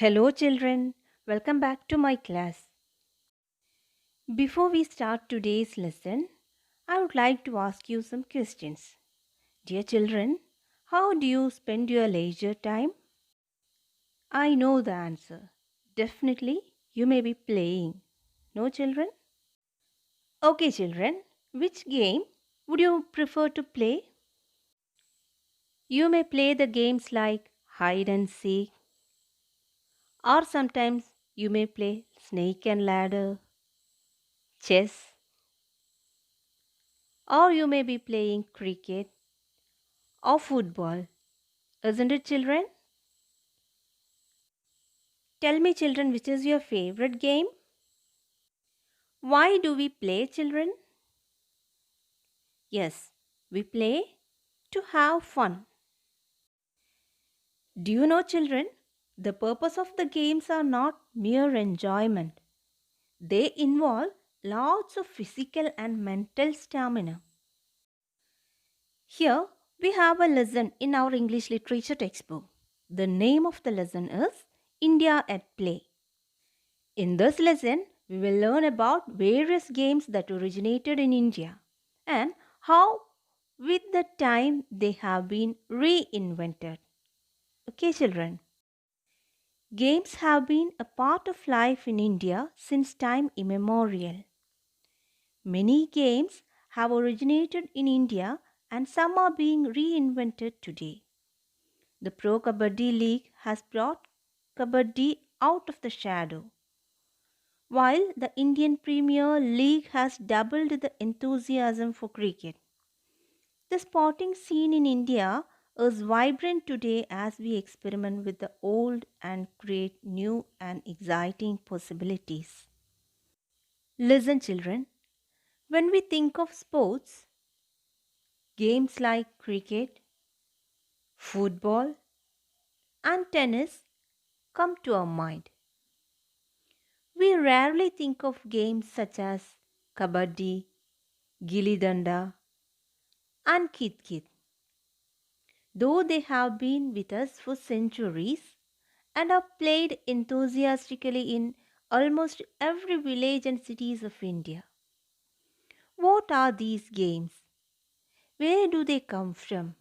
Hello, children. Welcome back to my class. Before we start today's lesson, I would like to ask you some questions. Dear children, how do you spend your leisure time? I know the answer. Definitely, you may be playing. No, children? Okay, children. Which game would you prefer to play? You may play the games like hide and seek, or sometimes you may play snake and ladder, chess, or you may be playing cricket or football. Isn't it, children? Tell me, children, which is your favorite game? Why do we play, children? Yes, we play to have fun. Do you know, children? The purpose of the games are not mere enjoyment. They involve lots of physical and mental stamina. Here we have a lesson in our English literature textbook. The name of the lesson is India at Play. In this lesson, we will learn about various games that originated in India and how, with the time, they have been reinvented. Okay, children. Games have been a part of life in India since time immemorial. Many games have originated in India and some are being reinvented today. The Pro Kabaddi League has brought Kabaddi out of the shadow, while the Indian Premier League has doubled the enthusiasm for cricket. The sporting scene in India is vibrant today as we experiment with the old and create new and exciting possibilities. Listen, children, when we think of sports, games like cricket, football, and tennis come to our mind. We rarely think of games such as kabaddi, gilli danda, and kit kit, though they have been with us for centuries and are played enthusiastically in almost every village and cities of India. What are these games? Where do they come from?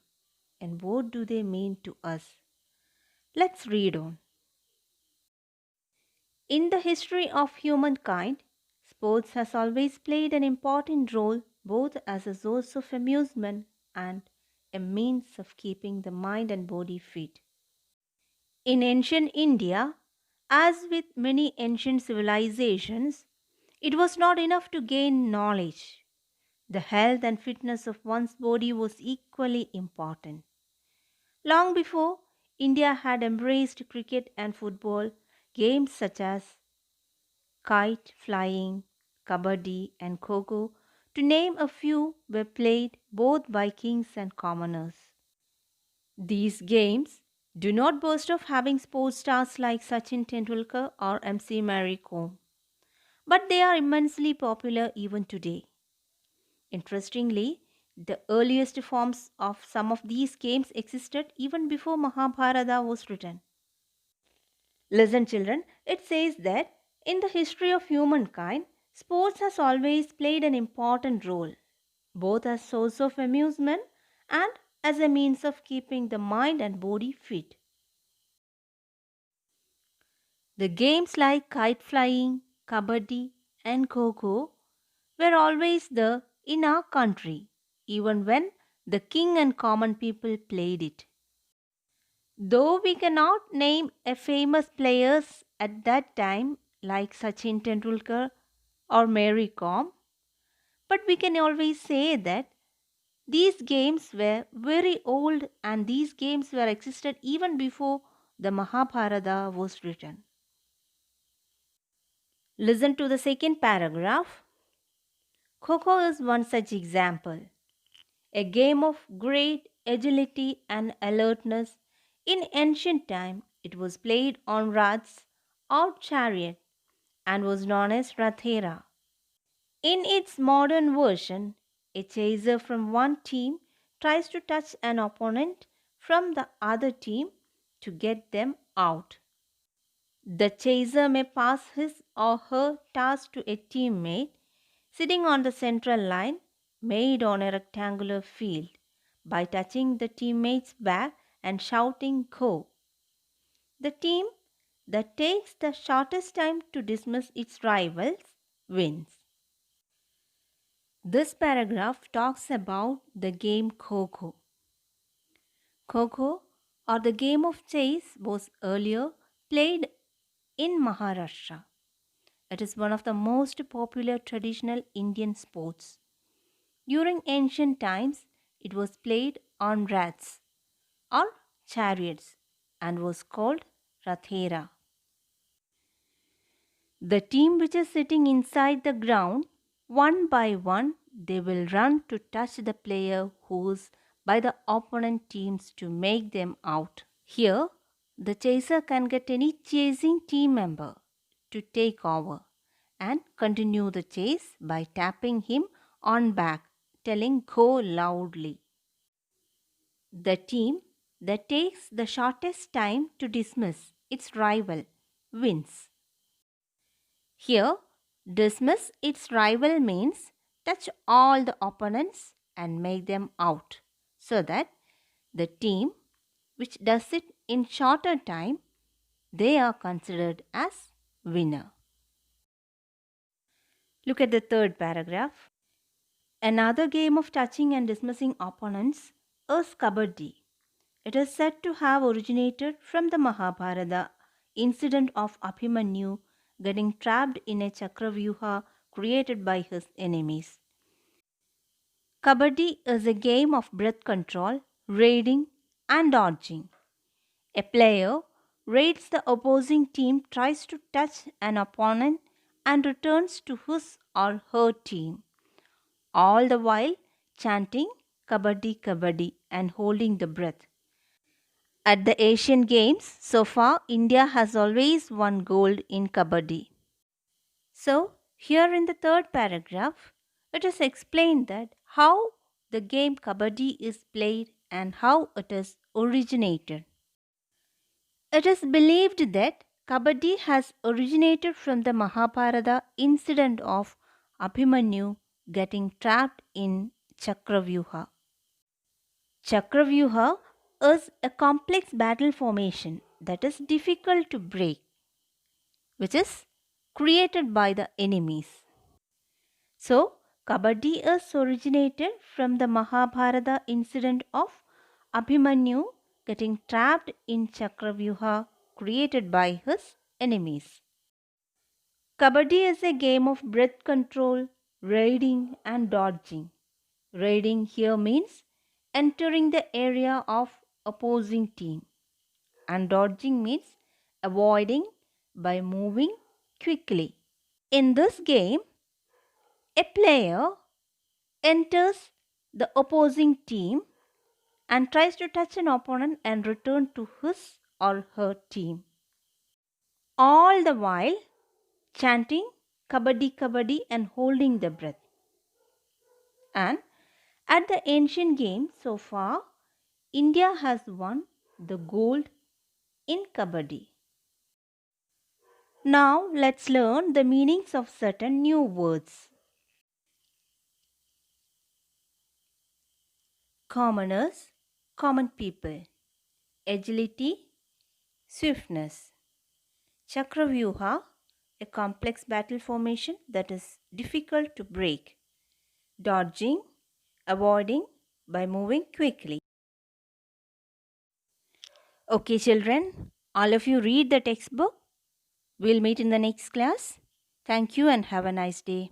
And what do they mean to us? Let's read on. In the history of humankind, sports has always played an important role both as a source of amusement and a means of keeping the mind and body fit. In ancient India, as with many ancient civilizations, it was not enough to gain knowledge. The health and fitness of one's body was equally important. Long before India had embraced cricket and football, games such as kite flying, kabaddi, and kho to name a few, were played both by kings and commoners. These games do not boast of having sports stars like Sachin Tendulkar or MC Mary Kom, but they are immensely popular even today. Interestingly, the earliest forms of some of these games existed even before Mahabharata was written. Listen, children, it says that in the history of humankind, sports has always played an important role, both as source of amusement and as a means of keeping the mind and body fit. The games like kite flying, kabaddi, and kho were always there in our country, even when the king and common people played it. Though we cannot name a famous players at that time like Sachin Tendulkar or Mary Kom, but we can always say that these games were very old and these games were existed even before the Mahabharata was written. Listen to the second paragraph. Kho is one such example. A game of great agility and alertness. In ancient time, it was played on raths or chariot and was known as Rathera. In its modern version, a chaser from one team tries to touch an opponent from the other team to get them out. The chaser may pass his or her task to a teammate sitting on the central line made on a rectangular field by touching the teammate's back and shouting "Go." The team that takes the shortest time to dismiss its rivals wins. This paragraph talks about the game Kho-Kho. Kho-Kho, or the game of chase, was earlier played in Maharashtra. It is one of the most popular traditional Indian sports. During ancient times, it was played on rats or chariots and was called Rathera. The team which is sitting inside the ground, one by one, they will run to touch the player who's by the opponent teams to make them out. Here, the chaser can get any chasing team member to take over and continue the chase by tapping him on back, telling "Go" loudly. The team that takes the shortest time to dismiss its rival wins. Here, dismiss its rival means touch all the opponents and make them out, so that the team which does it in shorter time, they are considered as winner. Look at the third paragraph. Another game of touching and dismissing opponents is Kabaddi. It is said to have originated from the Mahabharata incident of Abhimanyu getting trapped in a chakravyuha created by his enemies. Kabaddi is a game of breath control, raiding, and dodging. A player raids the opposing team, tries to touch an opponent, and returns to his or her team, all the while chanting Kabaddi Kabaddi and holding the breath. At the Asian Games, so far, India has always won gold in Kabaddi. So, here in the third paragraph, it is explained that how the game Kabaddi is played and how it is originated. It is believed that Kabaddi has originated from the Mahabharata incident of Abhimanyu getting trapped in Chakravyuha. Chakravyuha is a complex battle formation that is difficult to break, which is created by the enemies. So, Kabaddi is originated from the Mahabharata incident of Abhimanyu getting trapped in Chakravyuha created by his enemies. Kabaddi is a game of breath control, raiding, and dodging. Raiding here means entering the area of opposing team, and dodging means avoiding by moving quickly. In this game, a player enters the opposing team and tries to touch an opponent and return to his or her team, all the while chanting Kabaddi Kabaddi and holding the breath. And at the Asian Games so far, India has won the gold in Kabaddi. Now let's learn the meanings of certain new words. Commoners, common people. Agility, swiftness. Chakravyuha, a complex battle formation that is difficult to break. Dodging, avoiding by moving quickly. Okay, children, all of you read the textbook. We'll meet in the next class. Thank you and have a nice day.